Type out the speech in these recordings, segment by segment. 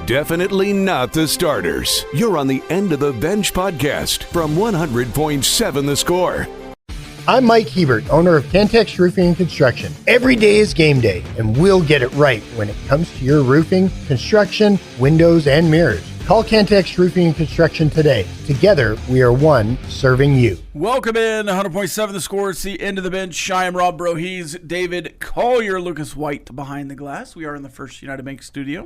Definitely not the starters. You're on the End of the Bench podcast from 100.7 The Score. I'm Mike Hebert, owner of Cantex Roofing and Construction. Every day is game day, and we'll get it right when it comes to your roofing, construction, windows, and mirrors. Call Cantex Roofing and Construction today. Together, we are one serving you. Welcome in 100.7 The Score. It's the End of the Bench. I am Rob Breaux. He's David Collier, Lucas White behind the glass. We are in the First United Bank studio.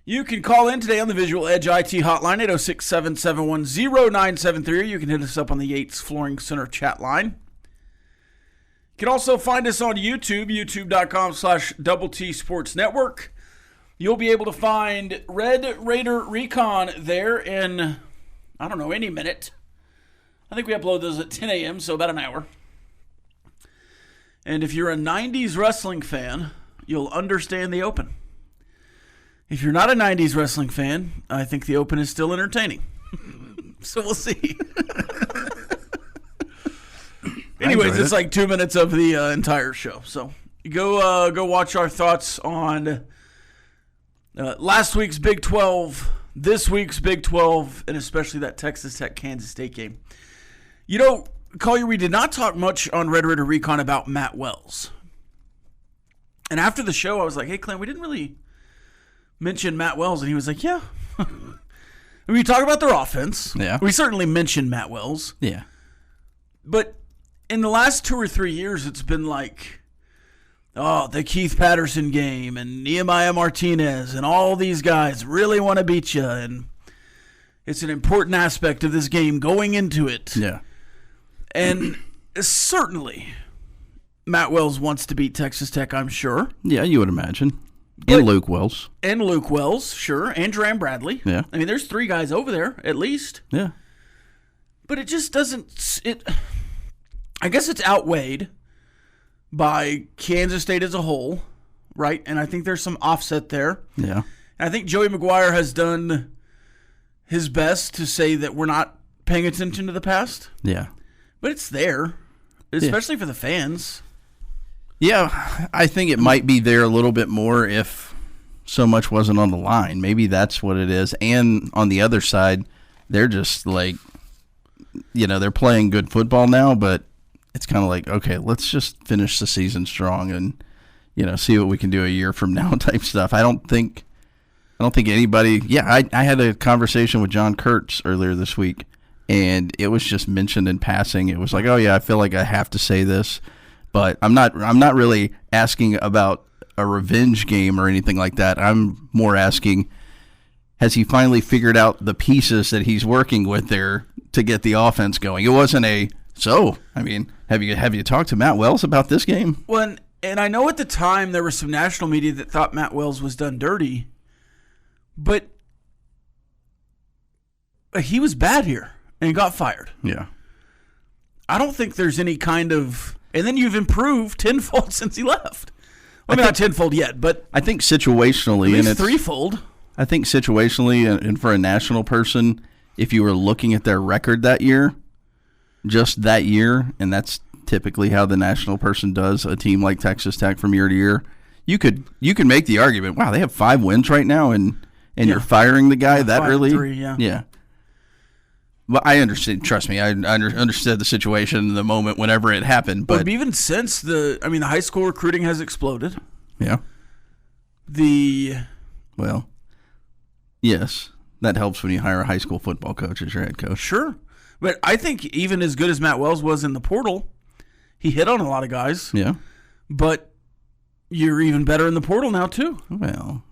You can call in today on the Visual Edge IT hotline, 806-771-0973, or you can hit us up on the Yates Flooring Center chat line. You can also find us on YouTube, youtube.com/Double T Sports Network. You'll be able to find Red Raider Recon there in, I don't know, any minute. I think we upload those at 10 a.m., so about an hour. And if you're a 90s wrestling fan, you'll understand the Open. If you're not a 90s wrestling fan, I think the Open is still entertaining. So we'll see. Anyways, it's like 2 minutes of the entire show. So go watch our thoughts on last week's Big 12, this week's Big 12, and especially that Texas Tech-Kansas State game. You know, Collier, we did not talk much on Red Raider Recon about Matt Wells. And after the show, I was like, hey, Clint, we didn't really mention Matt Wells. And he was like, yeah. We talk about their offense. Yeah. We certainly mentioned Matt Wells. Yeah. But in the last 2 or 3 years, it's been like, oh, the Keith Patterson game and Nehemiah Martinez and all these guys really want to beat you. And it's an important aspect of this game going into it. Yeah. And certainly Matt Wells wants to beat Texas Tech, I'm sure. Yeah, you would imagine. And Luke Wells. And Luke Wells, sure. And Duran Bradley. Yeah. I mean, there's 3 guys over there, at least. Yeah. But it just doesn't I guess it's outweighed by Kansas State as a whole, right? And I think there's some offset there. Yeah. And I think Joey McGuire has done his best to say that we're not paying attention to the past. Yeah. But it's there, especially for the fans. Yeah, I think it might be there a little bit more if so much wasn't on the line. Maybe that's what it is. And on the other side, they're just like, they're playing good football now, but it's kind of like, okay, let's just finish the season strong and, see what we can do a year from now type stuff. I don't think anybody, I had a conversation with John Kurtz earlier this week, and it was just mentioned in passing. It was like, oh yeah, I feel like I have to say this. But I'm not really asking about a revenge game or anything like that. I'm more asking, has he finally figured out the pieces that he's working with there to get the offense going? It wasn't have you talked to Matt Wells about this game? Well, and I know at the time there was some national media that thought Matt Wells was done dirty, but he was bad here and he got fired. Yeah. I don't think there's any kind of... And then you've improved tenfold since he left. Well, not tenfold yet, but I think situationally, at least and it's threefold. I think situationally, and for a national person, if you were looking at their record that year, just that year, and that's typically how the national person does a team like Texas Tech from year to year, you could make the argument, wow, they have 5 wins right now, and you're firing the guy that early. 5-3, yeah. Well, I understand. Trust me, I understood the situation in the moment whenever it happened. But even since the high school recruiting has exploded. Yeah. Well, yes, that helps when you hire a high school football coach as your head coach. Sure, but I think even as good as Matt Wells was in the portal, he hit on a lot of guys. Yeah. But you're even better in the portal now too. Well,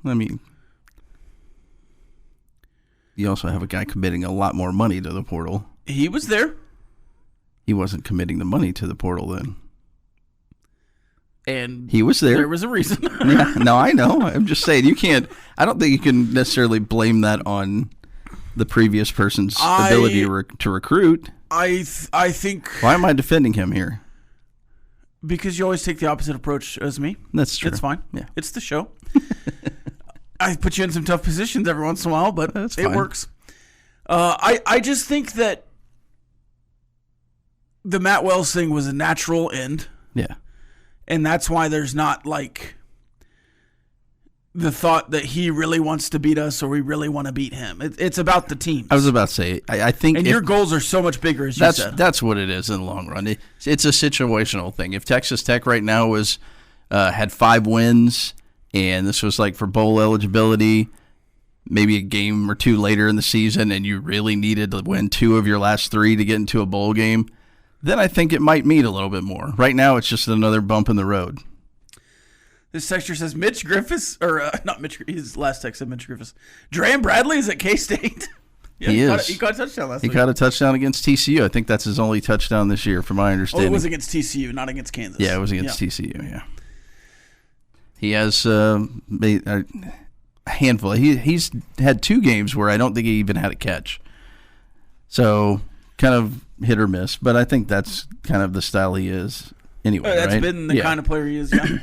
you also have a guy committing a lot more money to the portal. He was there. He wasn't committing the money to the portal then. And he was there. There was a reason. Yeah, no, I know. I'm just saying I don't think you can necessarily blame that on the previous person's ability to recruit. I think... Why am I defending him here? Because you always take the opposite approach as me. That's true. It's fine. Yeah. It's the show. I put you in some tough positions every once in a while, but it works. I just think that the Matt Wells thing was a natural end. Yeah. And that's why there's not like the thought that he really wants to beat us or we really want to beat him. It's about the teams. I was about to say, I think... And your goals are so much bigger, as you said. That's what it is in the long run. It's a situational thing. If Texas Tech right now had 5 wins, and this was like for bowl eligibility, maybe a game or 2 later in the season, and you really needed to win 2 of your last 3 to get into a bowl game, then I think it might mean a little bit more. Right now, it's just another bump in the road. This texture says Mitch Griffiths, or not Mitch, his last text said Mitch Griffiths. Dram Bradley is at K-State. Yeah, he is. He caught a touchdown last week. He caught a touchdown against TCU. I think that's his only touchdown this year, from my understanding. Oh, it was against TCU, not against Kansas. Yeah, it was against TCU, yeah. He has made a handful. He's had 2 games where I don't think he even had a catch. So, kind of hit or miss. But I think that's kind of the style he is anyway, That's right? been the kind of player he is, yeah.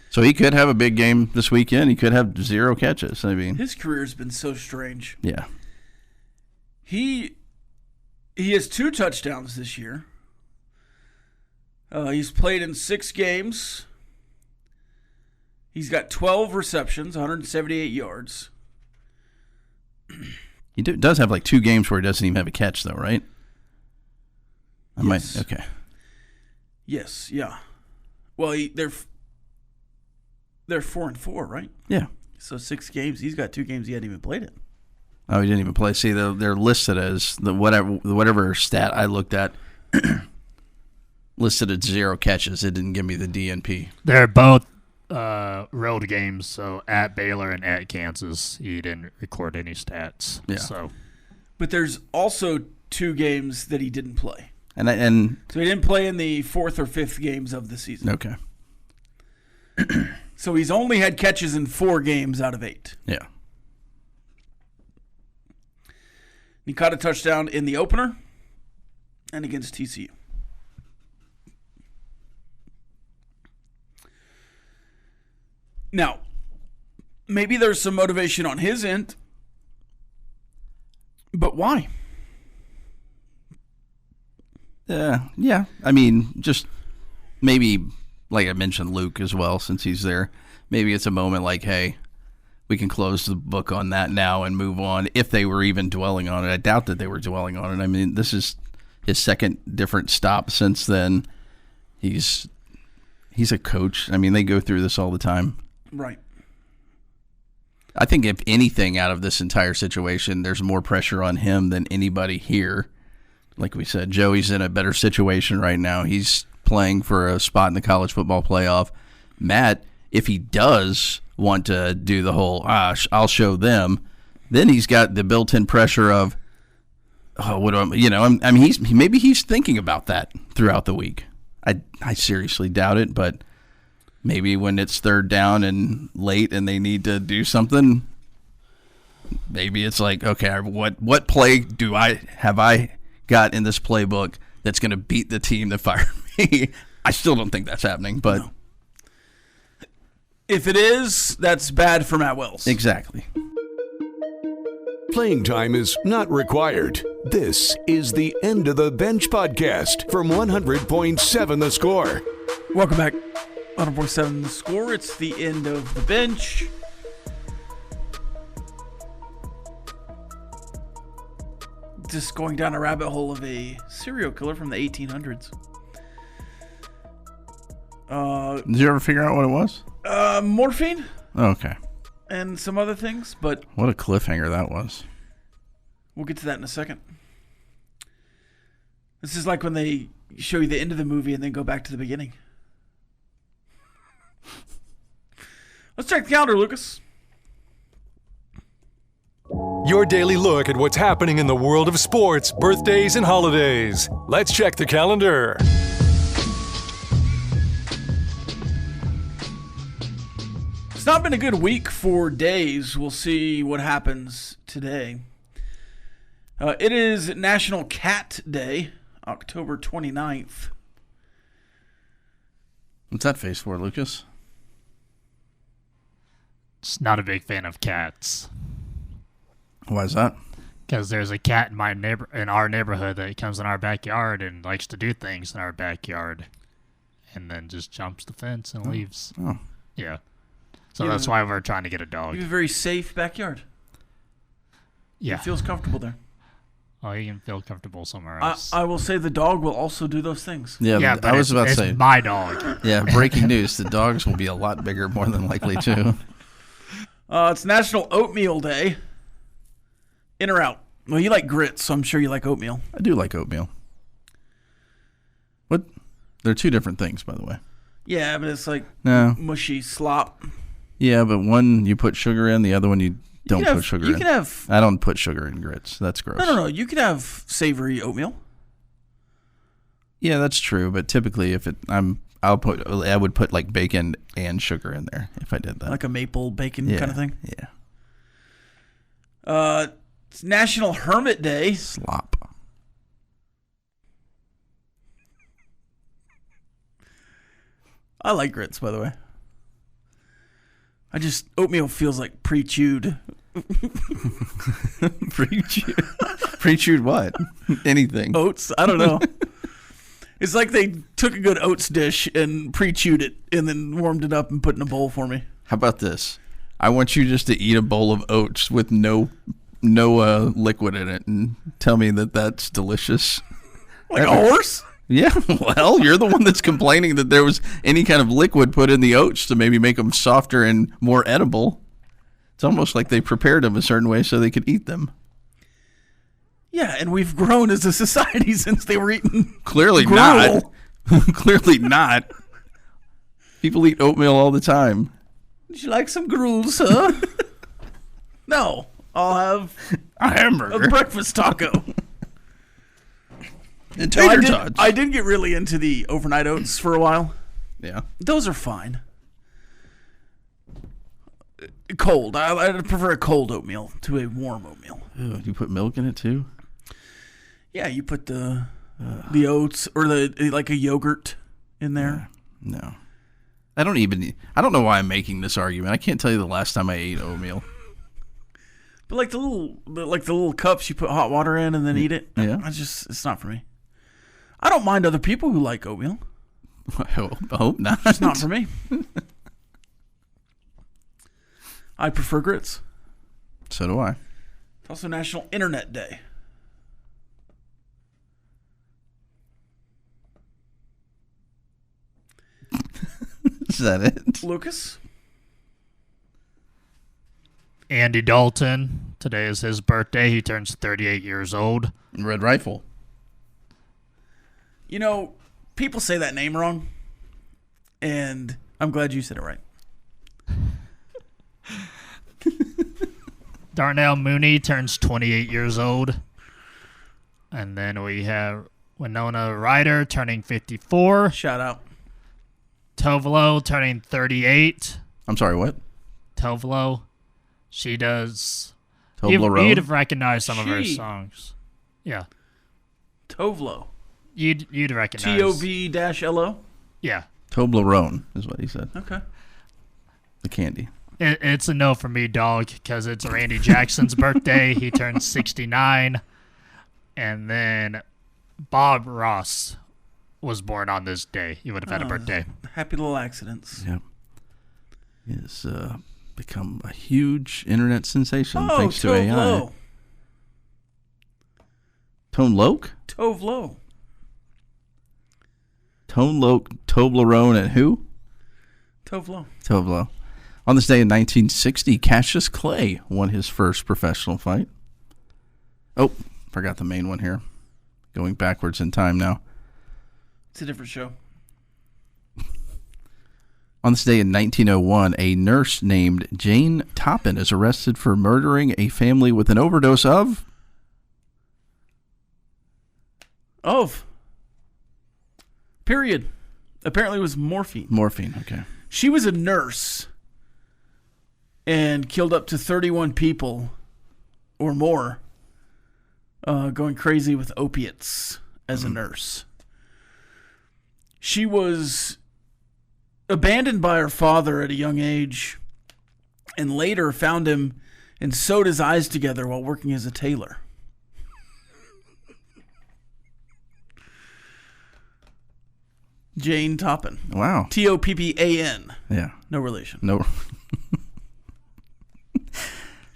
So he could have a big game this weekend. He could have 0 catches. I mean, his career's been so strange. Yeah. He has 2 touchdowns this year. He's played in 6 games. He's got 12 receptions, 178 yards. He does have like 2 games where he doesn't even have a catch, though, right? Yes. Okay. Yes, yeah. Well, they're 4-4, right? Yeah. So 6 games. He's got 2 games he hadn't even played it. Oh, he didn't even play. See, they're listed as the whatever stat I looked at listed at 0 catches. It didn't give me the DNP. They're both road games, so at Baylor and at Kansas, he didn't record any stats. Yeah. But there's also 2 games that he didn't play. And so he didn't play in the 4th or 5th games of the season. Okay. So he's only had catches in 4 games out of 8. Yeah. He caught a touchdown in the opener and against TCU. Now, maybe there's some motivation on his end, but why? Yeah. I mean, just maybe, like I mentioned, Luke as well, since he's there. Maybe it's a moment like, hey, we can close the book on that now and move on, if they were even dwelling on it. I doubt that they were dwelling on it. I mean, this is his second different stop since then. He's a coach. I mean, they go through this all the time. Right. I think if anything out of this entire situation, there's more pressure on him than anybody here. Like we said, Joey's in a better situation right now. He's playing for a spot in the college football playoff. Matt, if he does want to do the whole, I'll show them, then he's got the built-in pressure of, maybe he's thinking about that throughout the week. I seriously doubt it, but maybe when it's 3rd down and late and they need to do something, maybe it's like, okay, what play have I got in this playbook that's going to beat the team that fired me? I still don't think that's happening, but no. If it is, that's bad for Matt Wells. Exactly. Playing time is not required. This is the End of the Bench podcast from 100.7 The Score. Welcome back. 100.7 The Score. It's the End of the Bench. Just going down a rabbit hole of a serial killer from the 1800s. Did you ever figure out what it was? Morphine. Oh, okay. And some other things, but what a cliffhanger that was. We'll get to that in a second. This is like when they show you the end of the movie and then go back to the beginning. Let's check the calendar, Lucas. Your daily look at what's happening in the world of sports, birthdays, and holidays. Let's check the calendar. It's not been a good week for days. We'll see what happens today. It is National Cat Day, October 29th. What's that face for, Lucas? Just not a big fan of cats. Why is that? Because there's a cat in our neighborhood that comes in our backyard and likes to do things in our backyard, and then just jumps the fence and leaves. Oh, yeah. So that's why we're trying to get a dog. You have a very safe backyard. Yeah. He feels comfortable there. Oh, he can feel comfortable somewhere else. I will say the dog will also do those things. Yeah, but I was about to it's say. my dog. Yeah, breaking news. The dogs will be a lot bigger, more than likely, too. It's National Oatmeal Day. In or out? Well, you like grits, so I'm sure you like oatmeal. I do like oatmeal. What? They're two different things, by the way. Yeah, but it's like No. mushy slop. Yeah, but one you put sugar in, the other one you don't put sugar in. You can have... I don't put sugar in grits. That's gross. No. You can have savory oatmeal. Yeah, that's true. But typically, if I would put like bacon and sugar in there if I did that. Like a maple bacon kind of thing. Yeah. It's National Hermit Day. Slop. I like grits, by the way. Oatmeal feels like pre-chewed. Pre-chewed what? Anything. Oats? I don't know. It's like they took a good oats dish and pre-chewed it and then warmed it up and put it in a bowl for me. How about this? I want you just to eat a bowl of oats with no liquid in it and tell me that that's delicious. Like a horse? Yeah, well, you're the one that's complaining that there was any kind of liquid put in the oats to maybe make them softer and more edible. It's almost like they prepared them a certain way so they could eat them. Yeah, and we've grown as a society since they were eating Clearly gruel. not. Clearly not. People eat oatmeal all the time. Would you like some gruel, sir? No, I'll have A hamburger. a breakfast taco. And tater tots. I did get really into the overnight oats for a while. Yeah. Those are fine. Cold. I prefer a cold oatmeal to a warm oatmeal. Ooh, do you put milk in it too? Yeah, you put the oats or like a yogurt in there. No. I don't know why I'm making this argument. I can't tell you the last time I ate oatmeal. But like the little cups you put hot water in and then eat it. Yeah. It's not for me. I don't mind other people who like oatmeal. I hope not. It's not for me. I prefer grits. So do I. It's also National Internet Day. Is that it? Lucas? Andy Dalton. Today is his birthday. He turns 38 years old. Red Rifle. You know, people say that name wrong, and I'm glad you said it right. Darnell Mooney turns 28 years old. And then we have Winona Ryder turning 54. Shout out. Tovolo turning 38. I'm sorry, what? Tovolo. She does... Toblerone? You'd have recognized some of her She. songs. Yeah. Tovlo. You'd recognize. Tov-lo? Yeah. Toblerone is what he said. Okay. The candy. It's a no for me, dog, because it's Randy Jackson's birthday. He turns 69. And then Bob Ross was born on this day. He would have had a birthday. Happy little accidents. Yeah. He has become a huge internet sensation Oh, thanks to AI. Tovlo. Tone Loc? Tovlo. Tone Loc, Toblerone, and who? Tovlo. Tovlo. On this day in 1960, Cassius Clay won his first professional fight. Oh, forgot the main one here. Going backwards in time now. It's a different show. On this day in 1901, a nurse named Jane Toppin is arrested for murdering a family with an overdose of... Period. Apparently it was morphine. Morphine, okay. She was a nurse and killed up to 31 people or more going crazy with opiates as a nurse. She was abandoned by her father at a young age and later found him and sewed his eyes together while working as a tailor. Jane Toppin. Wow. Toppan. Yeah. No relation. No.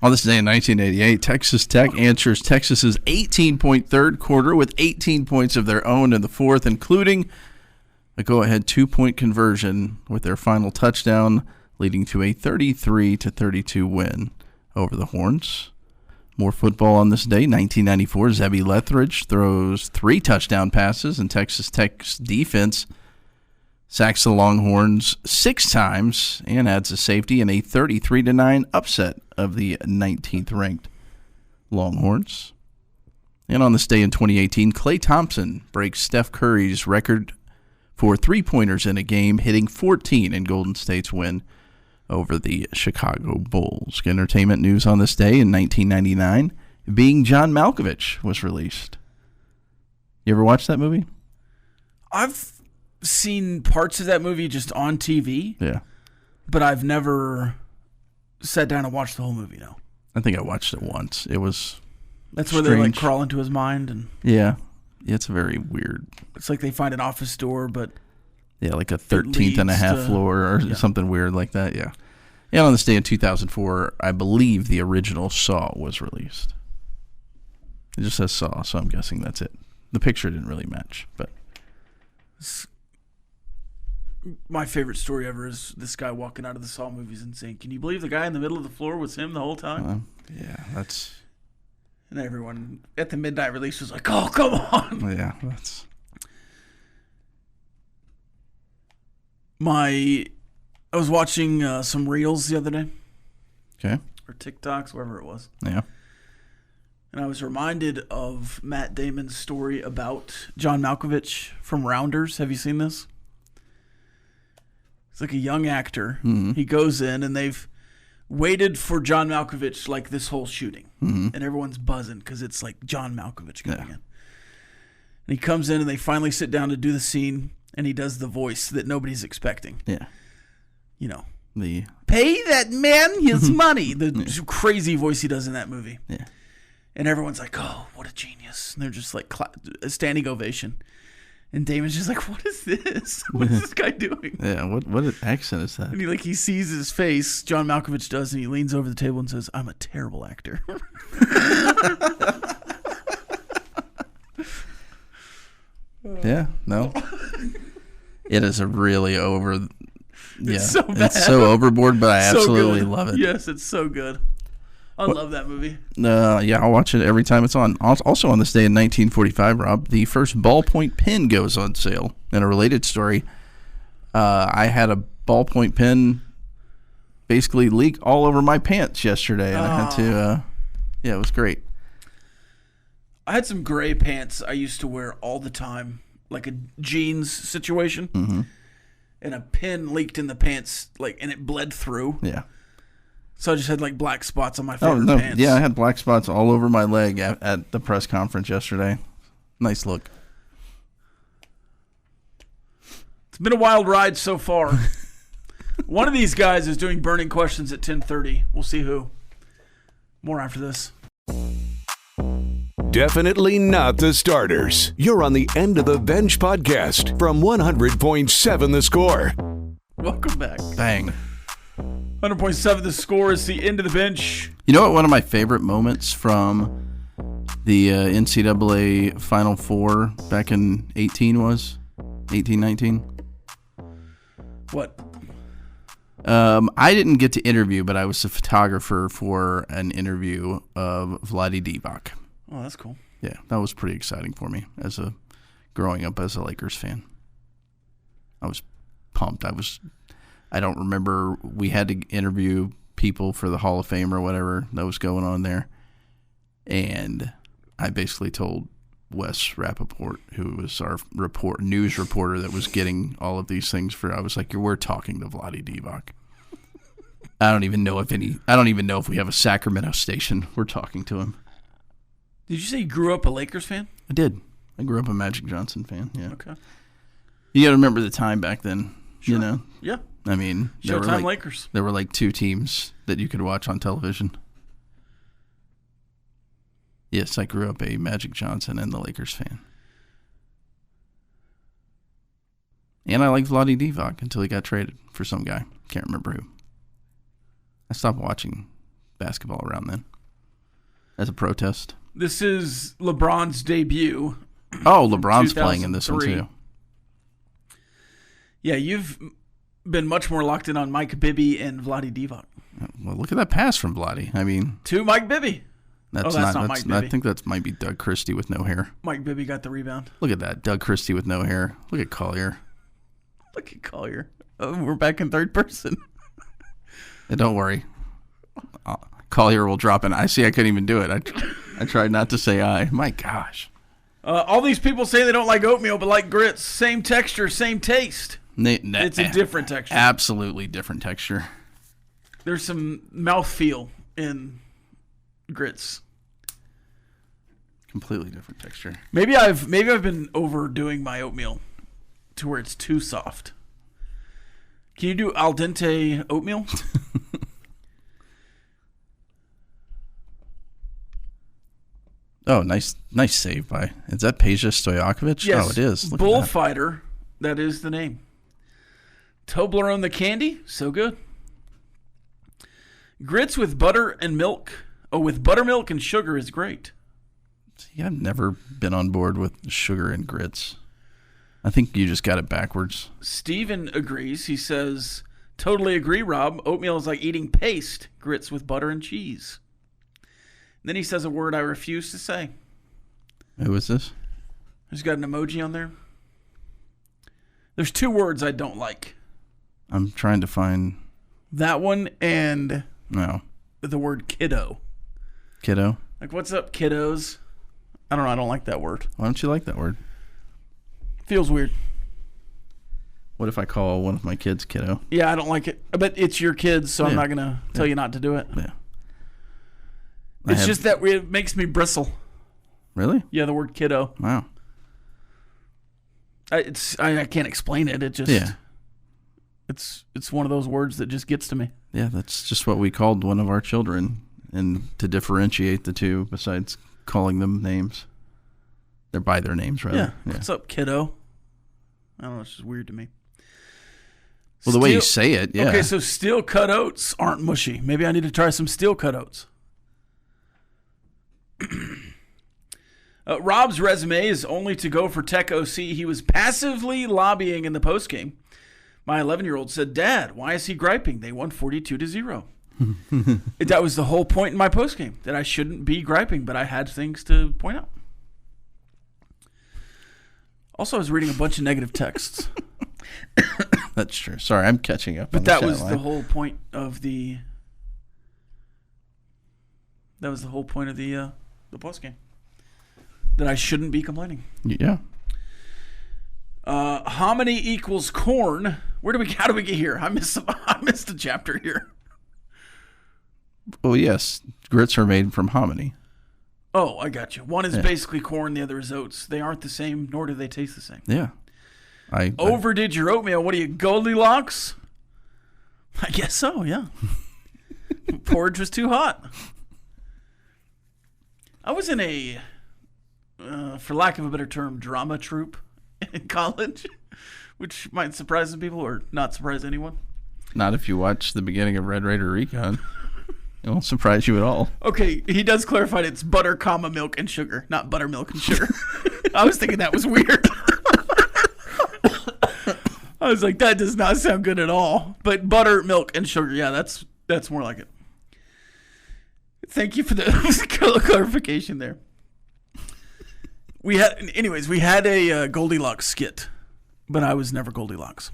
On this day in 1988, Texas Tech answers Texas's 18-point third quarter with 18 points of their own in the fourth, including a go-ahead 2-point conversion with their final touchdown, leading to a 33-32 win over the Horns. More football on this day. 1994, Zebby Lethridge throws 3 touchdown passes, and Texas Tech's defense sacks the Longhorns 6 times and adds a safety in a 33-9 upset of the 19th-ranked Longhorns. And on this day in 2018, Klay Thompson breaks Steph Curry's record for three-pointers in a game, hitting 14 in Golden State's win over the Chicago Bulls. Entertainment news on this day in 1999, Being John Malkovich was released. You ever watch that movie? I've seen parts of that movie just on TV. Yeah. But I've never sat down and watched the whole movie, no. I think I watched it once. It was That's where strange. they like crawl into his mind and Yeah. It's very weird. it's like they find an office door, but Yeah, like a 13th and a half leads to- floor or yeah. something weird like that, yeah. And on this day in 2004, I believe the original Saw was released. It just says Saw, so I'm guessing that's it. The picture didn't really match, but my favorite story ever is this guy walking out of the Saw movies and saying, "Can you believe the guy in the middle of the floor was him the whole time?" yeah, that's And everyone at the midnight release was like, "Oh, come on!" yeah, that's I was watching some reels the other day, okay. or TikToks, wherever it was, Yeah, and I was reminded of Matt Damon's story about John Malkovich from Rounders. Have you seen this? It's like a young actor. Mm-hmm. He goes in, and they've waited for John Malkovich like this whole shooting, and everyone's buzzing because it's like John Malkovich coming in. And he comes in, and they finally sit down to do the scene, and he does the voice that nobody's expecting. yeah. You know, The pay that man his money. The crazy voice he does in that movie. yeah. And everyone's like, "Oh, what a genius!" And they're just like a standing ovation. And Damon's just like, "What is this? What is this guy doing?" Yeah, what accent is that? And he sees his face, John Malkovich does, and he leans over the table and says, "I'm a terrible actor." Yeah, no. It is a really over. Yeah, so bad. It's so overboard, but I So absolutely good. love it. Yes, it's so good. I love that movie. Yeah, I'll watch it every time it's on. Also on this day in 1945, Rob, the first ballpoint pen goes on sale. In a related story, I had a ballpoint pen basically leak all over my pants yesterday, and I had to. Yeah, it was great. I had some gray pants I used to wear all the time, like a jeans situation. Mm-hmm. And a pin leaked in the pants, and it bled through. Yeah. So I just had like black spots on my Oh favorite no! pants. Yeah, I had black spots all over my leg at the press conference yesterday. Nice look. It's been a wild ride so far. One of these guys is doing burning questions at 10:30. We'll see who. More after this. Definitely not the starters. You're on the End of the Bench podcast from 100.7 The Score. Welcome back. Bang. 100.7 The Score is the end of the bench. You know what one of my favorite moments from the NCAA Final Four back in 18, 19? What? I didn't get to interview, but I was a photographer for an interview of Vlade Divac. Oh, that's cool. Yeah, that was pretty exciting for me growing up as a Lakers fan. I was pumped. I don't remember, we had to interview people for the Hall of Fame or whatever that was going on there. And I basically told Wes Rappaport, who was our news reporter that was getting all of these things I was like, we're talking to Vlade Divac. I don't even know if we have a Sacramento station. We're talking to him. Did you say you grew up a Lakers fan? I did. I grew up a Magic Johnson fan, yeah. Okay. You got to remember the time back then, you know? Yeah. I mean, Showtime Lakers. There were like 2 teams that you could watch on television. Yes, I grew up a Magic Johnson and the Lakers fan. And I liked Vlade Divac until he got traded for some guy. Can't remember who. I stopped watching basketball around then as a protest. This is LeBron's debut. Oh, LeBron's playing in this one 2003. too. Yeah, you've been much more locked in on Mike Bibby and Vlade Divac. Well, look at that pass from Vlade. I mean, To Mike Bibby. that's not Mike Bibby. I think that might be Doug Christie with no hair. Mike Bibby got the rebound. Look at that, Doug Christie with no hair. Look at Collier. Look at Collier. Oh, we're back in third person. And don't worry, Collier will drop in. I couldn't even do it. I tried not to say I. My gosh. All these people say they don't like oatmeal but like grits. Same texture, same taste. It's a different texture. Absolutely different texture. There's some mouthfeel in grits. Completely different texture. Maybe I've been overdoing my oatmeal to where it's too soft. Can you do al dente oatmeal? Oh, nice save by. Is that Peja Stojakovic? Yes. Oh, it is. Look at Bullfighter. That is the name. Toblerone the candy. So good. Grits with butter and milk. Oh, with buttermilk and sugar is great. See, I've never been on board with sugar and grits. I think you just got it backwards. Steven agrees. He says, totally agree, Rob. Oatmeal is like eating paste. Grits with butter and cheese. Then he says a word I refuse to say. Who is this? He's got an emoji on there. There's two words I don't like. I'm trying to find. That one and No. the word kiddo. Kiddo? Like, what's up, kiddos? I don't know. I don't like that word. Why don't you like that word? Feels weird. What if I call one of my kids kiddo? Yeah, I don't like it. But it's your kids, so I'm not going to tell you not to do it. Yeah. It's just that it makes me bristle. Really? Yeah, the word kiddo. Wow. I can't explain it. It just it's one of those words that just gets to me. Yeah, that's just what we called one of our children, and to differentiate the two, besides calling them names, they're by their names, rather. Yeah. What's up, kiddo? I don't know. It's just weird to me. Well, the way you say it, yeah. Okay, so steel cut oats aren't mushy. Maybe I need to try some steel cut oats. Rob's resume is only to go for Tech OC. He was passively lobbying in the postgame. My 11-year-old said, Dad, why is he griping? They won 42-0. That was the whole point in my postgame, that I shouldn't be griping, but I had things to point out. Also, I was reading a bunch of negative texts. That's true. Sorry, I'm catching up. But that was the whole point of the... That was the whole point of the postgame. That I shouldn't be complaining. Yeah. Hominy equals corn. How do we get here? I missed a chapter here. Well, yes. Grits are made from hominy. Oh, I got you. One is basically corn, the other is oats. They aren't the same, nor do they taste the same. Yeah. I overdid your oatmeal. What are you, Goldilocks? I guess so, yeah. Porridge was too hot. I was in a, for lack of a better term, drama troupe in college, which might surprise some people or not surprise anyone. Not if you watch the beginning of Red Raider Recon. It won't surprise you at all. Okay, he does clarify it's butter, milk, and sugar, not buttermilk and sugar. I was thinking that was weird. I was like, that does not sound good at all. But butter, milk, and sugar, yeah, that's more like it. Thank you for the clarification there. We had a Goldilocks skit, but I was never Goldilocks.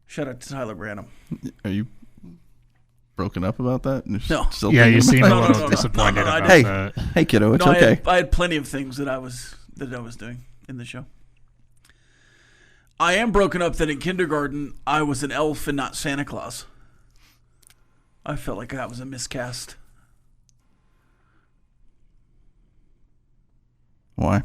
Shout out to Tyler Branham. Are you broken up about that? No. Yeah, you seem a little disappointed about that. Hey, kiddo, it's okay. I had plenty of things that I was doing in the show. I am broken up that in kindergarten I was an elf and not Santa Claus. I felt like that was a miscast. Why?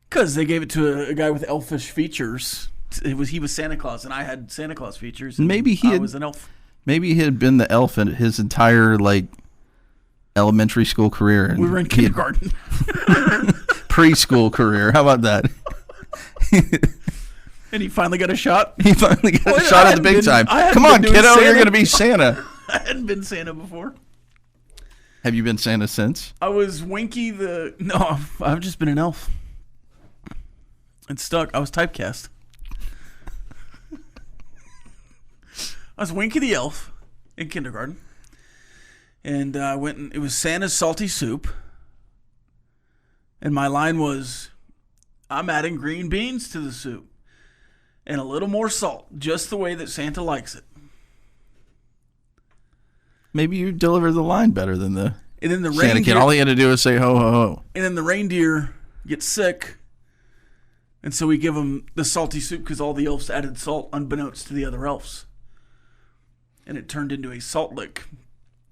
Because they gave it to a guy with elfish features. He was Santa Claus, and I had Santa Claus features. And I was an elf. Maybe he had been the elf in his entire elementary school career. We were in kindergarten. Preschool career. How about that? And he finally got a shot. He finally got a shot at the big time. Come on, kiddo, you're going to be Santa. I hadn't been Santa before. Have you been Santa since? I was Winky the... No, I've just been an elf. It stuck. I was typecast. I was Winky the elf in kindergarten. And I went and it was Santa's salty soup. And my line was, I'm adding green beans to the soup. And a little more salt, just the way that Santa likes it. Maybe you deliver the line better than the And then the Santa reindeer, kid. All he had to do was say ho ho ho. And then the reindeer gets sick. And so we give them the salty soup because all the elves added salt unbeknownst to the other elves. And it turned into a salt lick.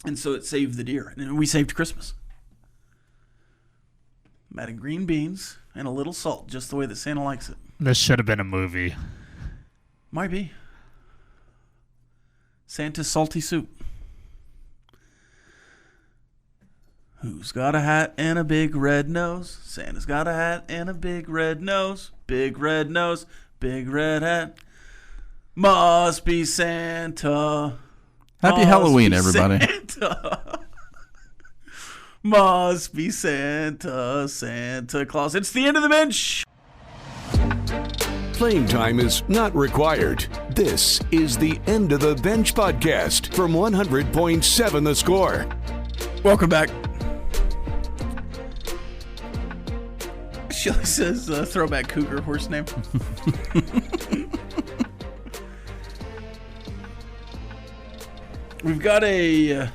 And so it saved the deer. And we saved Christmas. I'm adding green beans and a little salt, just the way that Santa likes it. This should have been a movie. Might be. Santa's salty soup. Who's got a hat and a big red nose? Santa's got a hat and a big red nose. Big red nose, big red hat. Must be Santa. Happy Halloween, everybody. Santa. Must be Santa, Santa Claus. It's the end of the bench. Playing time is not required. This is the End of the Bench podcast from 100.7 The Score. Welcome back. Shelly says throwback cougar horse name. We've got a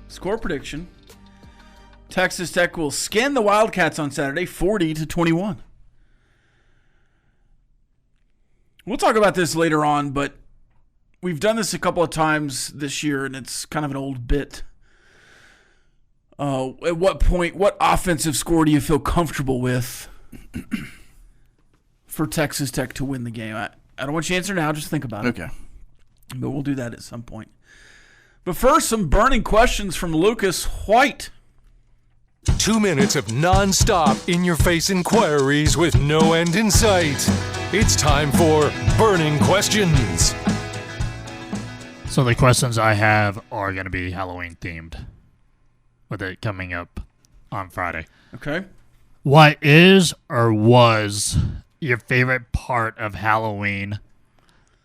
score prediction. Texas Tech will skin the Wildcats on Saturday, 40-21. We'll talk about this later on, but we've done this a couple of times this year, and it's kind of an old bit. At what point, what offensive score do you feel comfortable with for Texas Tech to win the game? I don't want you to answer now, just think about it. Okay. But we'll do that at some point. But first, some burning questions from Lucas White. 2 minutes of non-stop in-your-face inquiries with no end in sight. It's time for Burning Questions. So the questions I have are going to be Halloween themed, with it coming up on Friday. Okay. What is or was your favorite part of Halloween?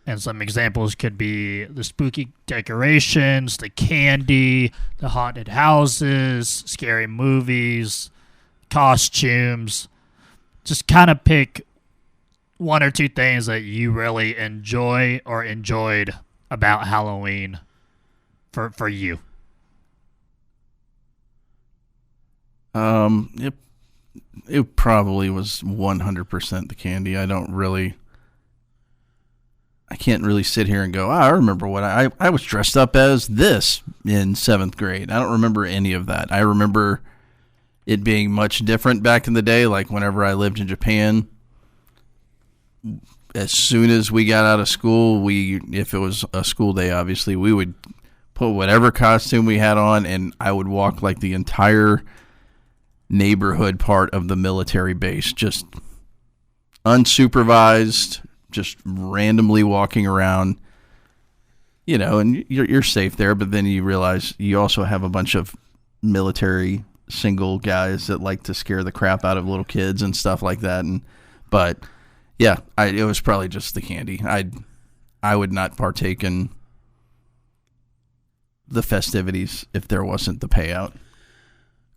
And some examples could be the spooky decorations, the candy, the haunted houses, scary movies, costumes. Just kind of pick one or two things that you really enjoy or enjoyed about Halloween for you. It probably was 100% the candy. I can't really sit here and go, I remember what I was dressed up as this in 7th grade. I don't remember any of that. I remember it being much different back in the day, like whenever I lived in Japan. As soon as we got out of school, if it was a school day, obviously, we would put whatever costume we had on, and I would walk like the entire neighborhood part of the military base, just unsupervised, just randomly walking around, and you're safe there, but then you realize you also have a bunch of military single guys that like to scare the crap out of little kids and stuff like that. But yeah, it was probably just the candy. I would not partake in the festivities if there wasn't the payout.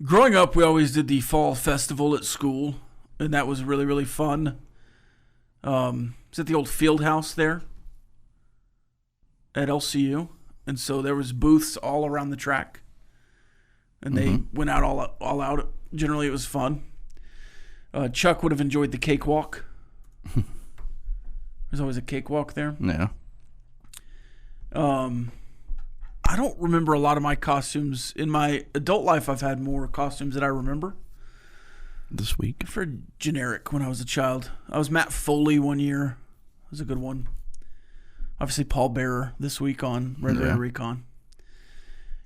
Growing up, we always did the fall festival at school, and that was really, really fun. It's at the old field house there at LCU. And so there was booths all around the track. And they went out all out. Generally, it was fun. Chuck would have enjoyed the cakewalk. There's always a cakewalk there. Yeah. I don't remember a lot of my costumes. In my adult life, I've had more costumes that I remember. This week. For generic when I was a child. I was Matt Foley one year. That was a good one. Obviously Paul Bearer this week on Red Radar Recon.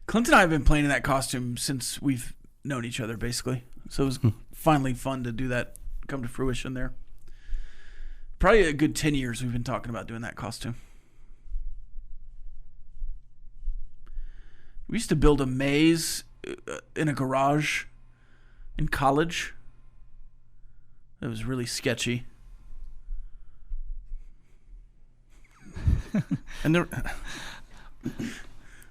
Clint and I have been playing in that costume since we've known each other, basically. So it was finally fun to do that, come to fruition there. Probably a good 10 years we've been talking about doing that costume. We used to build a maze in a garage in college. It was really sketchy. And there,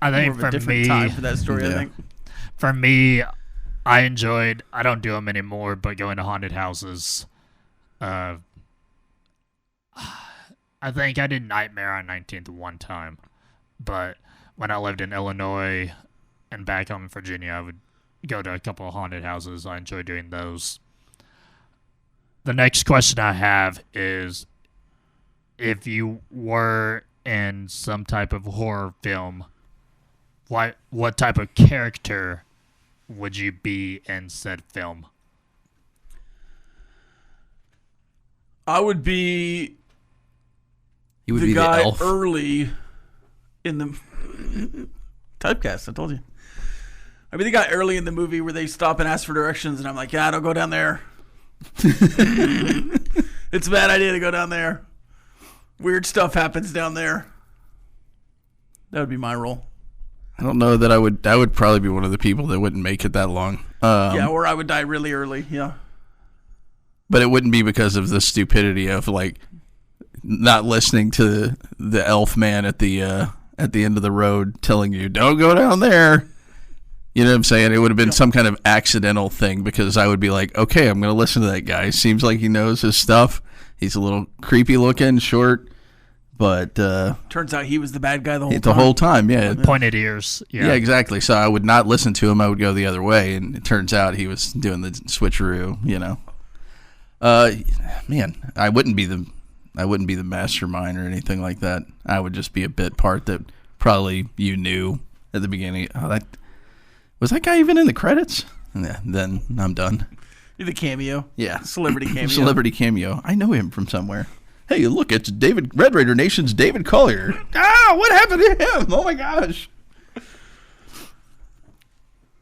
I think More of a for different me, time for that story, I Yeah. think. for me, I don't do them anymore, but going to haunted houses. I think I did Nightmare on 19th one time, but when I lived in Illinois and back home in Virginia, I would go to a couple of haunted houses. I enjoy doing those. The next question I have is, if you were in some type of horror film, what type of character would you be in said film? I would be he would the be guy the elf. early in the typecast. I told you. I'd be the guy early in the movie where they stop and ask for directions, and I'm like, "Yeah, don't go down there. It's a bad idea to go down there. Weird stuff happens down there." That would be my role. I don't know that I would. I would probably be one of the people that wouldn't make it that long. Yeah, or I would die really early. Yeah. But it wouldn't be because of the stupidity of like not listening to the elf man at the end of the road telling you don't go down there. You know what I'm saying? It would have been some kind of accidental thing because I would be like, okay, I'm going to listen to that guy. Seems like he knows his stuff. He's a little creepy looking, short, but Turns out he was the bad guy the whole time. the whole time, yeah. Pointed ears. Yeah, exactly. So I would not listen to him. I would go the other way, and it turns out he was doing the switcheroo. You know, man, I wouldn't be the mastermind or anything like that. I would just be a bit part that probably you knew at the beginning. Oh, was that guy even in the credits? Yeah, then I'm done. You're the cameo. Yeah, Celebrity cameo. Celebrity cameo. I know him from somewhere. Hey, look, it's Red Raider Nation's David Collier. What happened to him? Oh my gosh.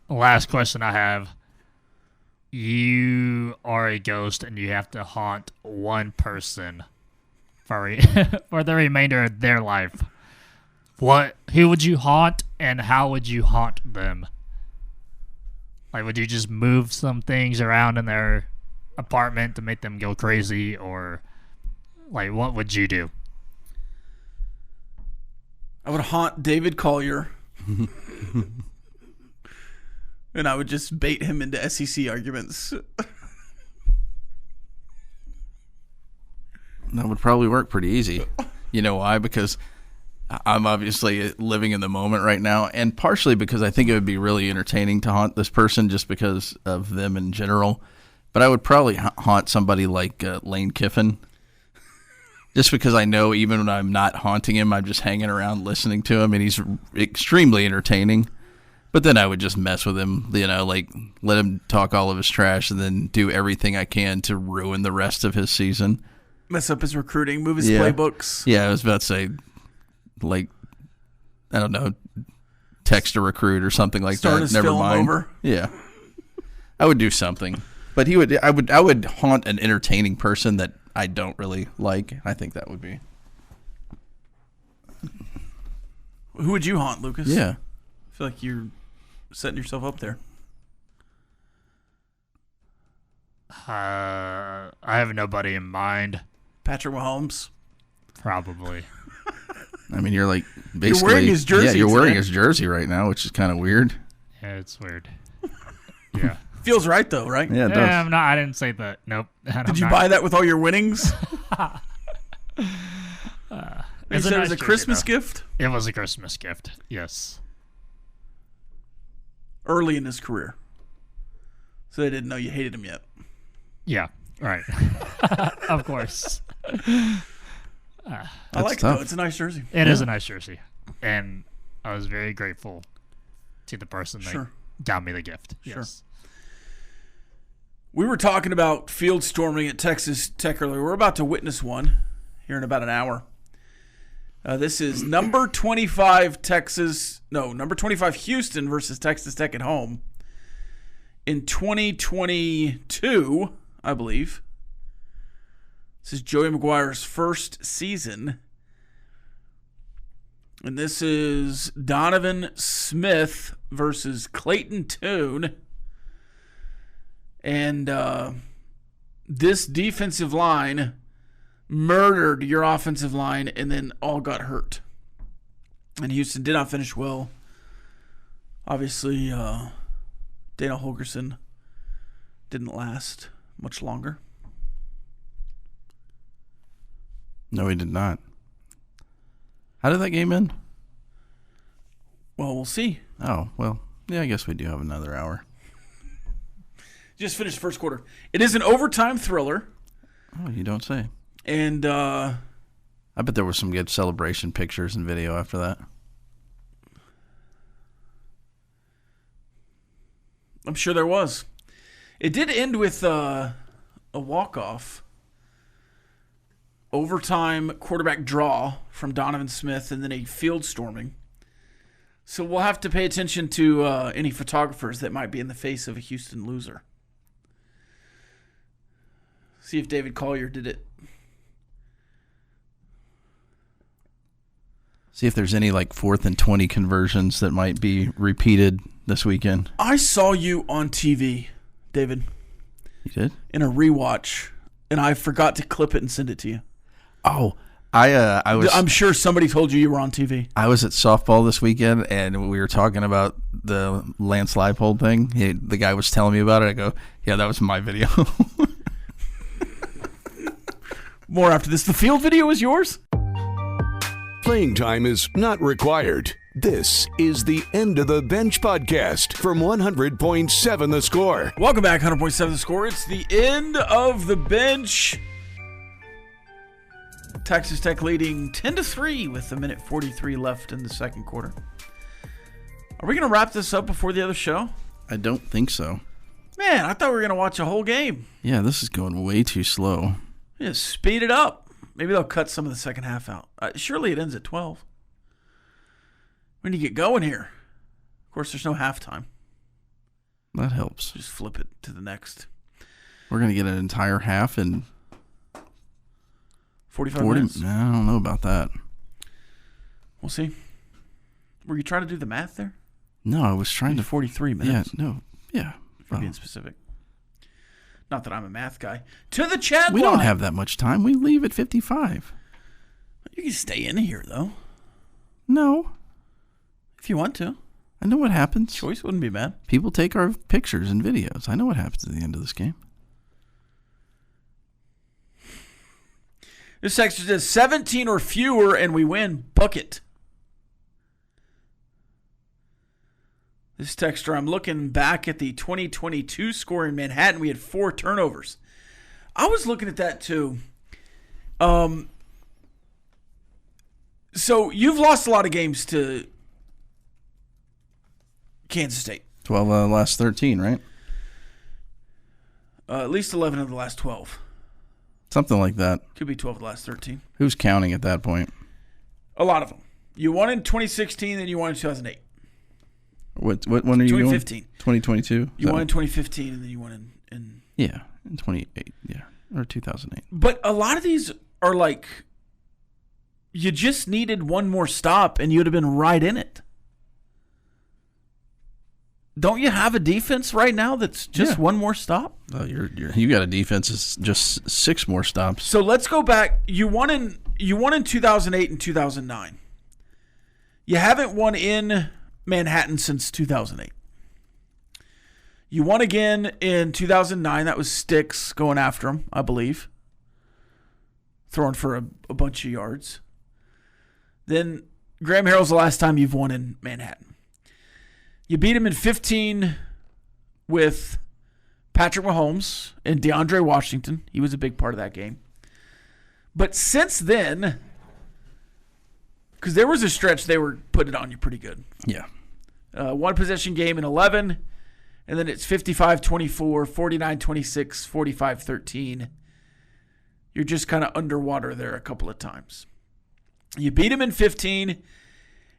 Last question I have. You are a ghost and you have to haunt one person for the remainder of their life. Who would you haunt and how would you haunt them? Like, would you just move some things around in their apartment to make them go crazy, or like what would you do? I would haunt David Collier. And I would just bait him into SEC arguments. That would probably work pretty easy. You know why? Because I'm obviously living in the moment right now, and partially because I think it would be really entertaining to haunt this person just because of them in general. But I would probably haunt somebody like Lane Kiffin, just because I know even when I'm not haunting him, I'm just hanging around listening to him, and he's extremely entertaining. But then I would just mess with him, you know, like let him talk all of his trash and then do everything I can to ruin the rest of his season. Mess up his recruiting, move his playbooks. Yeah, I was about to say, like, I don't know, text a recruit or something like Start that. his Never film mind. over. Yeah, I would do something, but I would haunt an entertaining person that I don't really like. I think that would be. Who would you haunt, Lucas? Yeah, I feel like you're setting yourself up there. I have nobody in mind. Patrick Mahomes. Probably. I mean, you're like basically wearing his jersey Yeah, you're wearing today. his jersey right now, which is kind of weird. Yeah, it's weird. Yeah. Feels right, though, right? Yeah, it does. Yeah, I didn't say that. Nope. Did you buy that with all your winnings? You It's a said it nice was a jersey, Christmas though. gift? It was a Christmas gift. Yes. Early in his career. So they didn't know you hated him yet. Yeah. Right. Of course. I like it, tough. though. It's a nice jersey. It is a nice jersey, and I was very grateful to the person that Sure. got me the gift. Sure. Yes. We were talking about field storming at Texas Tech earlier. We're about to witness one here in about an hour. This is number 25 Houston versus Texas Tech at home in 2022, I believe. This is Joey McGuire's first season. And this is Donovan Smith versus Clayton Tune. And this defensive line murdered your offensive line and then all got hurt. And Houston did not finish well. Obviously, Dana Holgorsen didn't last much longer. No, he did not. How did that game end? Well, we'll see. Oh, well, yeah, I guess we do have another hour. Just finished first quarter. It is an overtime thriller. Oh, you don't say. And I bet there were some good celebration pictures and video after that. I'm sure there was. It did end with a walk-off. Overtime quarterback draw from Donovan Smith and then a field storming. So we'll have to pay attention to any photographers that might be in the face of a Houston loser. See if David Collier did it. See if there's any 4th and 20 conversions that might be repeated this weekend. I saw you on TV, David. You did? In a rewatch, and I forgot to clip it and send it to you. Oh, I was. I'm sure somebody told you were on TV. I was at softball this weekend, and we were talking about the Lance Leipold thing. The guy was telling me about it. I go, yeah, that was my video. More after this. The field video is yours? Playing time is not required. This is the End of the Bench podcast from 100.7 The Score. Welcome back, 100.7 The Score. It's the End of the Bench. Texas Tech leading 10-3 with 1:43 left in the second quarter. Are we going to wrap this up before the other show? I don't think so. Man, I thought we were going to watch a whole game. Yeah, this is going way too slow. Yeah, speed it up. Maybe they'll cut some of the second half out. Surely it ends at 12. We need to get going here. Of course, there's no halftime. That helps. Just flip it to the next. We're going to get an entire half in 45 minutes. I don't know about that. We'll see. Were you trying to do the math there? No, I was trying to. 43 minutes. Yeah, no. Yeah. For being specific. Not that I'm a math guy. To the chat We line. don't have that much time. We leave at 55. You can stay in here, though. No. If you want to. I know what happens. Choice wouldn't be bad. People take our pictures and videos. I know what happens at the end of this game. This section says 17 or fewer and we win. Bucket. This texter, I'm looking back at the 2022 score in Manhattan. We had 4 turnovers. I was looking at that too. So you've lost a lot of games to Kansas State. 12 out of the last 13, right? At least 11 of the last 12. Something like that. Could be 12 of the last 13. Who's counting at that point? A lot of them. You won in 2016, then you won in 2008. What when are you 2015. going? 2022? You won in 2015, and then you won in... Yeah, in 28, yeah. Or 2008. But a lot of these are like, you just needed one more stop, and you would have been right in it. Don't you have a defense right now that's just one more stop? Oh, you got a defense that's just 6 more stops. So let's go back. You won in 2008 and 2009. You haven't won in Manhattan since 2008. You won again in 2009. That was Sticks going after him, I believe. Throwing for a bunch of yards. Then Graham Harrell's the last time you've won in Manhattan. You beat him in 15 with Patrick Mahomes and DeAndre Washington. He was a big part of that game. But since then, because there was a stretch they were putting it on you pretty good. Yeah. One possession game in 11, and then it's 55-24, 49-26, 45-13. You're just kind of underwater there a couple of times. You beat him in 15,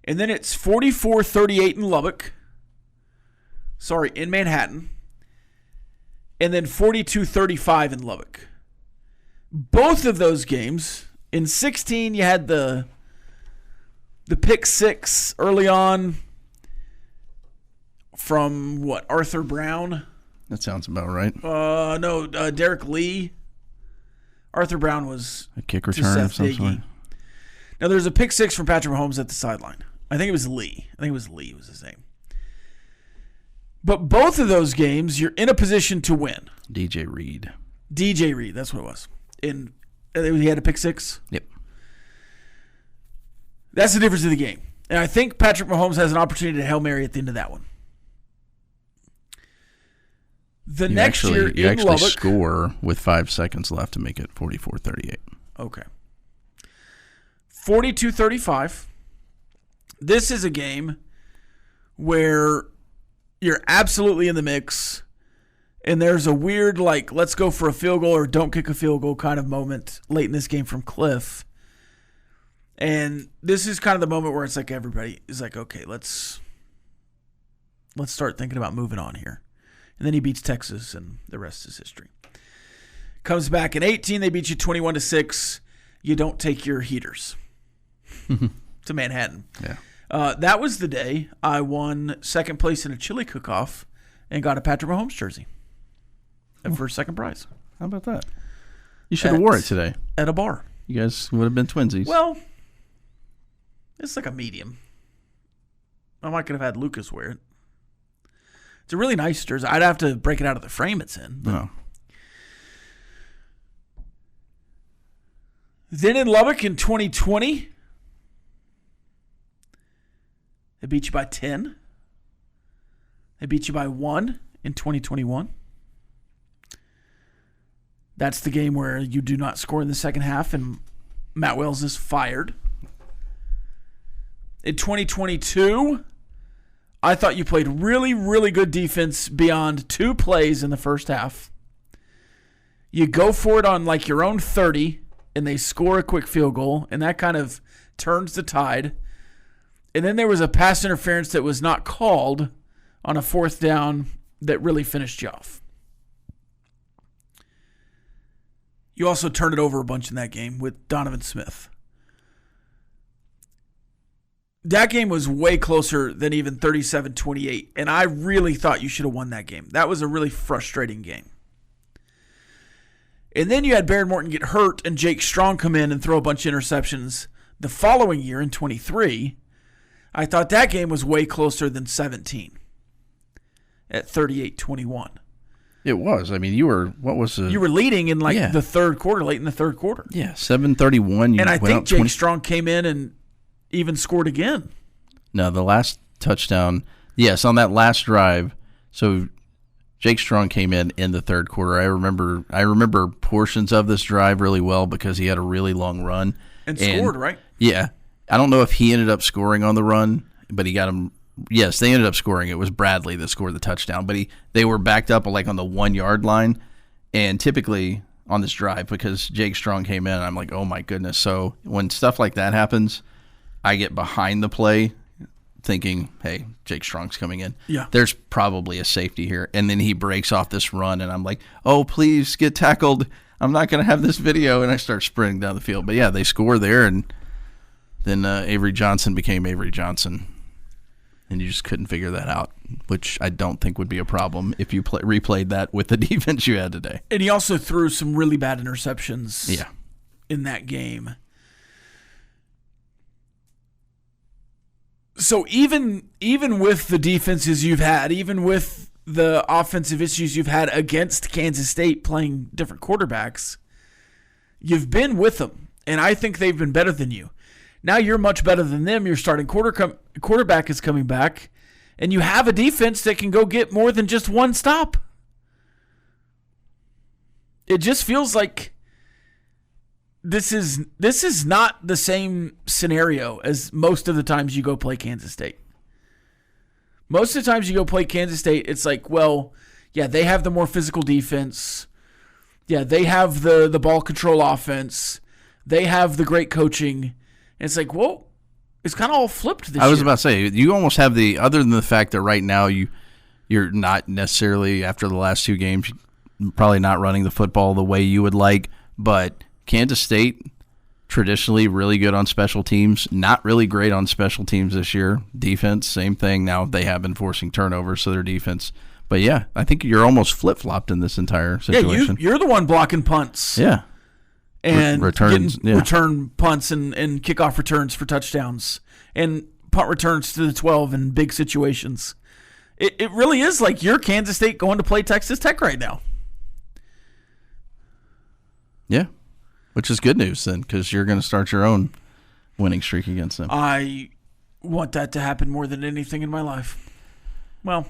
and then it's 44-38 in Lubbock. Sorry, in Manhattan. And then 42-35 in Lubbock. Both of those games, in 16 you had the The pick six early on from Arthur Brown? That sounds about right. No, Derek Lee. Arthur Brown was a kick return of some sort. Now, there's a pick six from Patrick Mahomes at the sideline. I think it was Lee. Was his name. But both of those games, you're in a position to win. DJ Reed, that's what it was. He had a pick six? Yep. That's the difference of the game. And I think Patrick Mahomes has an opportunity to Hail Mary at the end of that one. You actually score with 5 seconds left to make it 44-38. Okay. 42-35. This is a game where you're absolutely in the mix, and there's a weird, let's go for a field goal or don't kick a field goal kind of moment late in this game from Cliff. And this is kind of the moment where it's like everybody is like, okay, let's start thinking about moving on here. And then he beats Texas, and the rest is history. Comes back in 18. They beat you 21-6. You don't take your heaters to Manhattan. Yeah. That was the day I won second place in a chili cook-off and got a Patrick Mahomes jersey for second prize. How about that? You should have wore it today. At a bar. You guys would have been twinsies. Well, it's like a medium. I might could have had Lucas wear it. It's a really nice jersey. I'd have to break it out of the frame it's in. No. Then in Lubbock in 2020, they beat you by 10. They beat you by 1 in 2021. That's the game where you do not score in the second half and Matt Wells is fired. In 2022, I thought you played really, really good defense beyond 2 plays in the first half. You go for it on your own 30, and they score a quick field goal, and that kind of turns the tide. And then there was a pass interference that was not called on a 4th down that really finished you off. You also turned it over a bunch in that game with Donovan Smith. That game was way closer than even 37-28, and I really thought you should have won that game. That was a really frustrating game. And then you had Baron Morton get hurt and Jake Strong come in and throw a bunch of interceptions. The following year in 23, I thought that game was way closer than 17 at 38-21. It was. I mean, you were leading in the third quarter, late in the third quarter. Yeah, 7:31. And I think Jake Strong came in and even scored again. No, the last touchdown, yes, on that last drive. So Jake Strong came in the third quarter. I remember portions of this drive really well because he had a really long run. And scored, right? Yeah. I don't know if he ended up scoring on the run, but he got him. Yes, they ended up scoring. It was Bradley that scored the touchdown, but they were backed up on the 1 yard line. And typically on this drive, because Jake Strong came in, I'm like, oh my goodness. So when stuff like that happens, I get behind the play thinking, hey, Jake Strong's coming in. Yeah. There's probably a safety here. And then he breaks off this run, and I'm like, oh, please get tackled. I'm not going to have this video. And I start sprinting down the field. But, yeah, they score there, and then Avery Johnson became Avery Johnson. And you just couldn't figure that out, which I don't think would be a problem if you replayed that with the defense you had today. And he also threw some really bad interceptions yeah. in that game. So even with the defenses you've had, even with the offensive issues you've had against Kansas State playing different quarterbacks, you've been with them, and I think they've been better than you. Now you're much better than them. Your starting quarterback is coming back, and you have a defense that can go get more than just one stop. It just feels like this is not the same scenario as most of the times you go play Kansas State. Most of the times you go play Kansas State, it's like, well, yeah, they have the more physical defense. Yeah, they have the ball control offense. They have the great coaching. And it's like, whoa, it's kind of all flipped this year. I was about to say, you almost have other than the fact that right now you're not necessarily, after the last 2 games, probably not running the football the way you would like, but Kansas State traditionally really good on special teams, not really great on special teams this year. Defense, same thing. Now they have been forcing turnovers, so their defense. But yeah, I think you're almost flip-flopped in this entire situation. Yeah, you're the one blocking punts. Yeah. And returns, return punts and kickoff returns for touchdowns and punt returns to the 12 in big situations. It really is like you're Kansas State going to play Texas Tech right now. Yeah, which is good news then, because you're going to start your own winning streak against them. I want that to happen more than anything in my life. Well,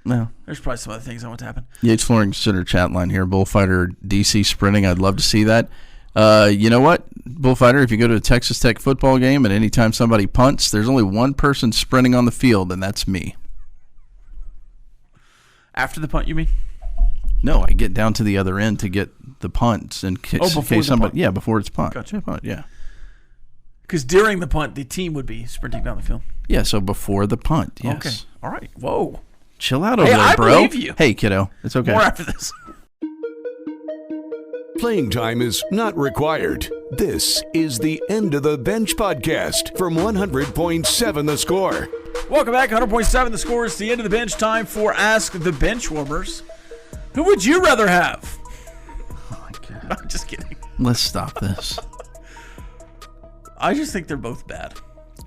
no, there's probably some other things I want to happen. Yates Flooring Center chat line here. Bullfighter DC sprinting. I'd love to see that. You know what, Bullfighter? If you go to a Texas Tech football game and anytime somebody punts, there's only one person sprinting on the field, and that's me. After the punt, you mean? No, I get down to the other end to get the punts in case somebody. Punt. Yeah, before it's punt. Gotcha. Punt, yeah. Because during the punt, the team would be sprinting down the field. Yeah, so before the punt. Yes. Okay. All right. Whoa. Chill out over there, bro. I believe you. Hey, kiddo. It's okay. More after this. Playing time is not required. This is the End of the Bench podcast from 100.7 The Score. Welcome back. 100.7 The Score. It's the End of the Bench. Time for Ask the Benchwarmers. Who would you rather have? Oh, my God. I'm just kidding. Let's stop this. I just think they're both bad.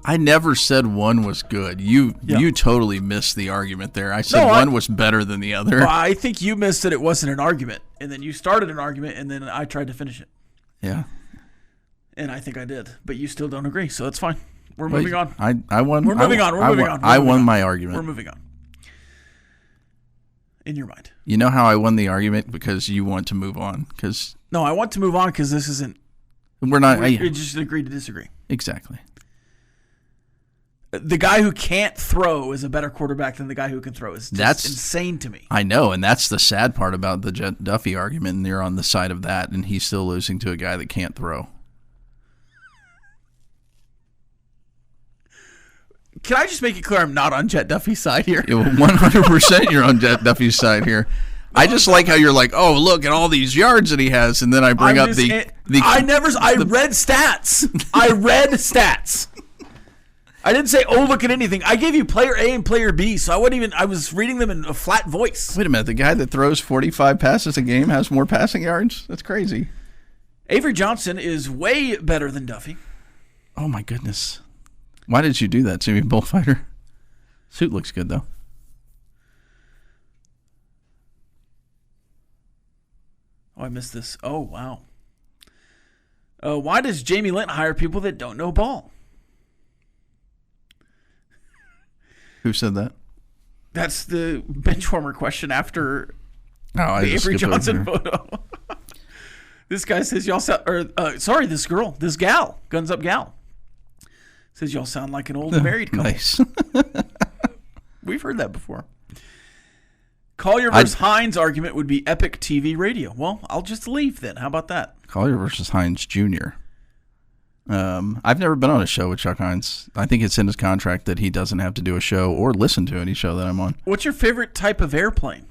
I never said one was good. You totally missed the argument there. I said one was better than the other. Well, I think you missed that it wasn't an argument. And then you started an argument, and then I tried to finish it. Yeah. And I think I did. But you still don't agree, so that's fine. We're moving on. I won. We're moving on. I won my argument. We're moving on. In your mind. You know how I won the argument? Because you want to move on. No, I want to move on because this isn't. We're not. We just agree to disagree. Exactly. The guy who can't throw is a better quarterback than the guy who can throw. That's insane to me. I know, and that's the sad part about the Jet Duffy argument, and you're on the side of that, and he's still losing to a guy that can't throw. Can I just make it clear I'm not on Jet Duffy's side here? 100% you're on Jet Duffy's side here. I just like how you're like, oh, look at all these yards that he has, and then I bring up the I read stats. I read stats. I didn't say, oh, look at anything. I gave you player A and player B, so I was reading them in a flat voice. Wait a minute. The guy that throws 45 passes a game has more passing yards? That's crazy. Avery Johnson is way better than Duffy. Oh, my goodness. Why did you do that to me, Bullfighter? Suit looks good, though. Oh, I missed this. Oh, wow. Why does Jamie Lent hire people that don't know ball? Who said that? That's the benchwarmer question after the Avery Johnson photo. This guy says y'all sound, this gal, Guns Up Gal, says y'all sound like an old married couple. Nice. We've heard that before. Collier versus Hines argument would be epic TV radio. Well, I'll just leave then. How about that? Collier versus Hines Jr. I've never been on a show with Chuck Hines. I think it's in his contract that he doesn't have to do a show or listen to any show that I'm on. What's your favorite type of airplane?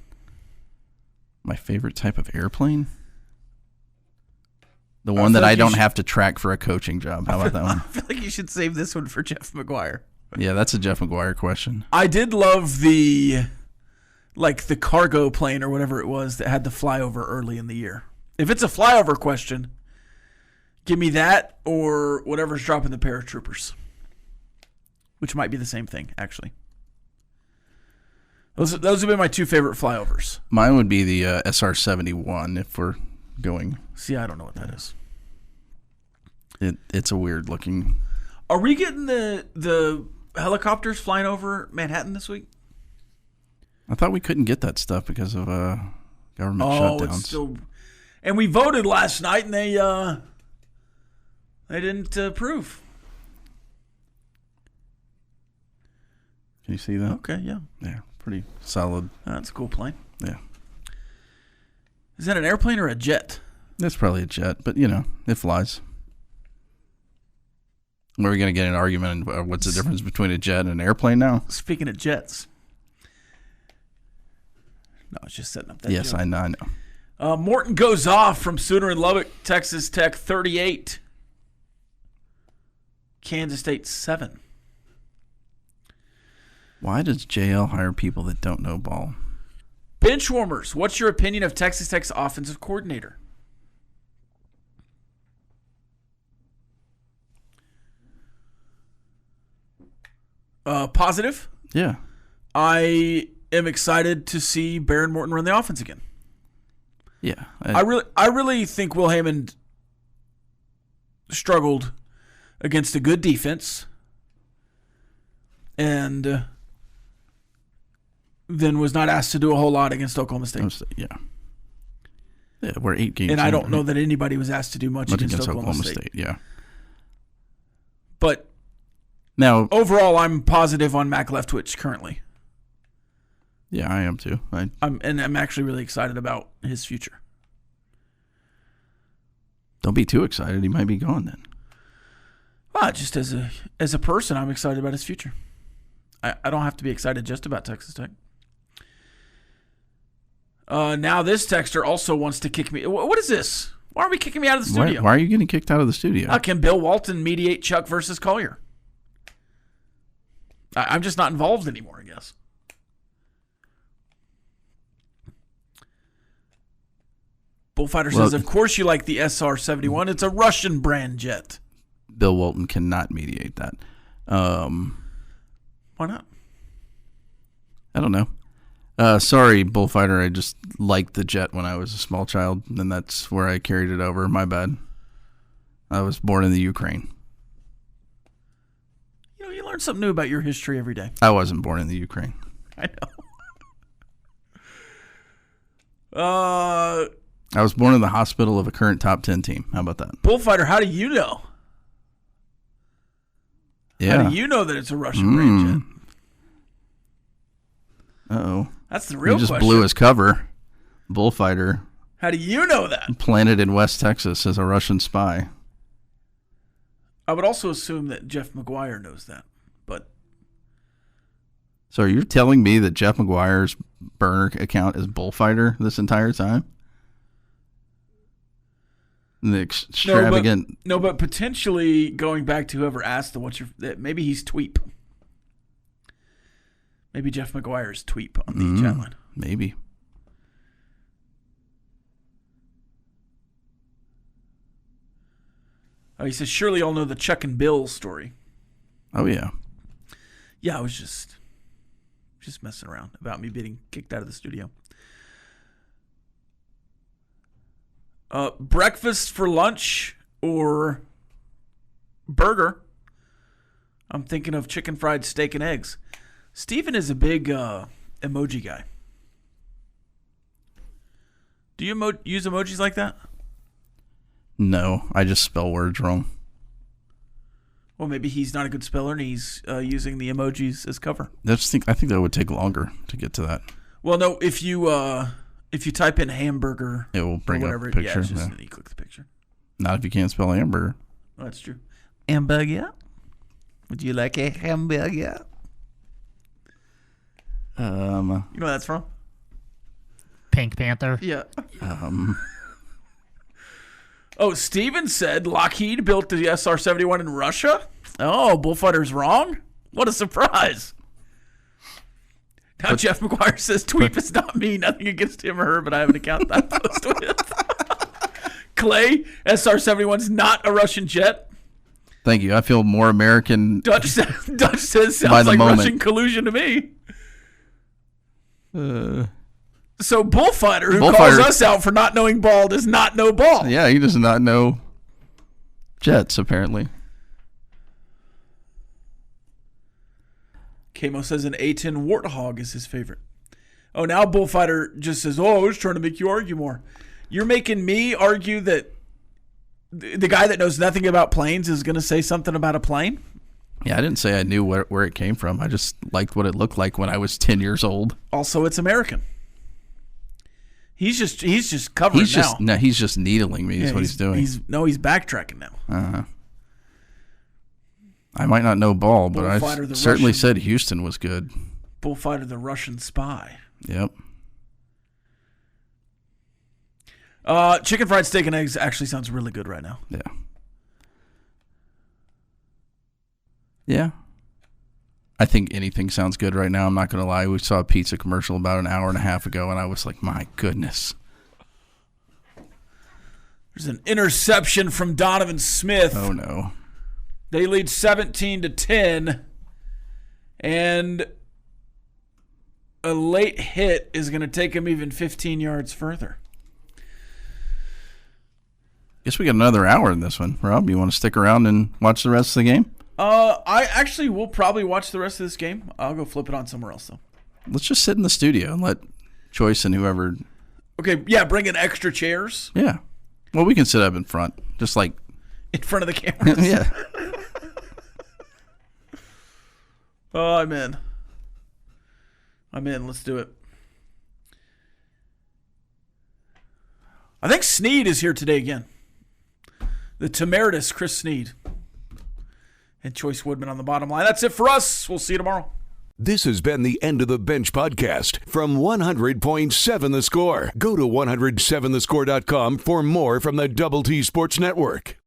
My favorite type of airplane? The one that I don't have to track for a coaching job. How about that one? I feel like you should save this one for Jeff McGuire. Yeah, that's a Jeff McGuire question. I did love the cargo plane or whatever it was that had the flyover early in the year. If it's a flyover question, give me that or whatever's dropping the paratroopers, which might be the same thing, actually. Those have been my two favorite flyovers. Mine would be the SR-71 if we're going. See, I don't know what that is. It's a weird looking. Are we getting the helicopters flying over Manhattan this week? I thought we couldn't get that stuff because of government shutdowns. It's still, and we voted last night, and they didn't approve. Can you see that? Okay, yeah. Yeah, pretty solid. That's a cool plane. Yeah. Is that an airplane or a jet? That's probably a jet, but, it flies. Are we going to get an argument on what's the difference between a jet and an airplane now? Speaking of jets. No, it's just setting up that Yes, joke. I know. Morton goes off from Sooner and Lubbock, Texas Tech, 38. Kansas State 7. Why does JL hire people that don't know ball? Benchwarmers, what's your opinion of Texas Tech's offensive coordinator? Positive. Yeah. I am excited to see Baron Morton run the offense again. Yeah. I really think Will Hammond struggled against a good defense and then was not asked to do a whole lot against Oklahoma State. Yeah. Yeah, we're 8 games. And I don't know that anybody was asked to do much against Oklahoma State. Yeah. But now, overall, I'm positive on Mac Leftwich currently. Yeah, I am too. I'm actually really excited about his future. Don't be too excited. He might be gone then. Well, just as a person, I'm excited about his future. I don't have to be excited just about Texas Tech. Now this texter also wants to kick me. What is this? Why are we kicking me out of the studio? Why are you getting kicked out of the studio? Can Bill Walton mediate Chuck versus Collier? I'm just not involved anymore, I guess. Bullfighter says, of course you like the SR-71. It's a Russian brand jet. Bill Walton cannot mediate that. Why not? I don't know. Sorry, Bullfighter. I just liked the jet when I was a small child, and that's where I carried it over. My bad. I was born in the Ukraine. You learn something new about your history every day. I wasn't born in the Ukraine. I know. I was born in the hospital of a current top 10 team. How about that? Bullfighter, how do you know? Yeah. How do you know that it's a Russian brand jet? Uh-oh. That's the real question. He just blew his cover. Bullfighter. How do you know that? Planted in West Texas as a Russian spy. I would also assume that Jeff McGuire knows that, but... So you're telling me that Jeff McGuire's burner account is Bullfighter this entire time? The extravagant... No, but potentially going back to whoever asked maybe he's Tweep. Maybe Jeff McGuire's Tweep on the chat line. Maybe. Oh, he says, surely y'all know the Chuck and Bill story. Oh, yeah. Yeah, I was just messing around about me being kicked out of the studio. Breakfast for lunch or burger? I'm thinking of chicken fried steak and eggs. Steven is a big emoji guy. Do you use emojis like that? No, I just spell words wrong. Well, maybe he's not a good speller and he's using the emojis as cover. I think that would take longer to get to that. Well, no, if you type in hamburger, it will bring up a picture. Yeah, it's just, you click the picture. Not if you can't spell hamburger. Oh, that's true. Hamburger? Would you like a hamburger? You know where that's from? Pink Panther. Yeah. Oh, Steven said Lockheed built the SR-71 in Russia? Oh, Bullfighter's wrong? What a surprise. Now Jeff McGuire says, Tweep is not me. Nothing against him or her, but I have an account that I post with. Clay, SR-71's not a Russian jet. Thank you. I feel more American. Dutch says sounds like Russian collusion to me. So Bullfighter, who calls us out for not knowing ball, does not know ball. Yeah, he does not know jets, apparently. Kamo says an A10 Warthog is his favorite. Oh, now Bullfighter just says, I was trying to make you argue more. You're making me argue that the guy that knows nothing about planes is going to say something about a plane? Yeah, I didn't say I knew where it came from. I just liked what it looked like when I was 10 years old. Also, it's American. He's just covering now. He's just needling me is what he's doing. He's backtracking now. Uh-huh. I might not know ball, but I certainly said Houston was good. Bullfighter the Russian spy. Yep. Chicken fried steak and eggs actually sounds really good right now. Yeah. Yeah. I think anything sounds good right now. I'm not going to lie. We saw a pizza commercial about an hour and a half ago, and I was like, my goodness. There's an interception from Donovan Smith. Oh, no. They lead 17-10, and a late hit is going to take them even 15 yards further. Guess we got another hour in this one. Rob, you want to stick around and watch the rest of the game? I actually will probably watch the rest of this game. I'll go flip it on somewhere else, though. Let's just sit in the studio and let Choice and whoever... Okay, yeah, bring in extra chairs. Yeah. Well, we can sit up in front, just like... In front of the cameras? Yeah. Oh, I'm in. Let's do it. I think Sneed is here today again. The Temeritus Chris Sneed. And Choice Woodman on the bottom line. That's it for us. We'll see you tomorrow. This has been the End of the Bench podcast from 100.7 The Score. Go to 107thescore.com for more from the Double T Sports Network.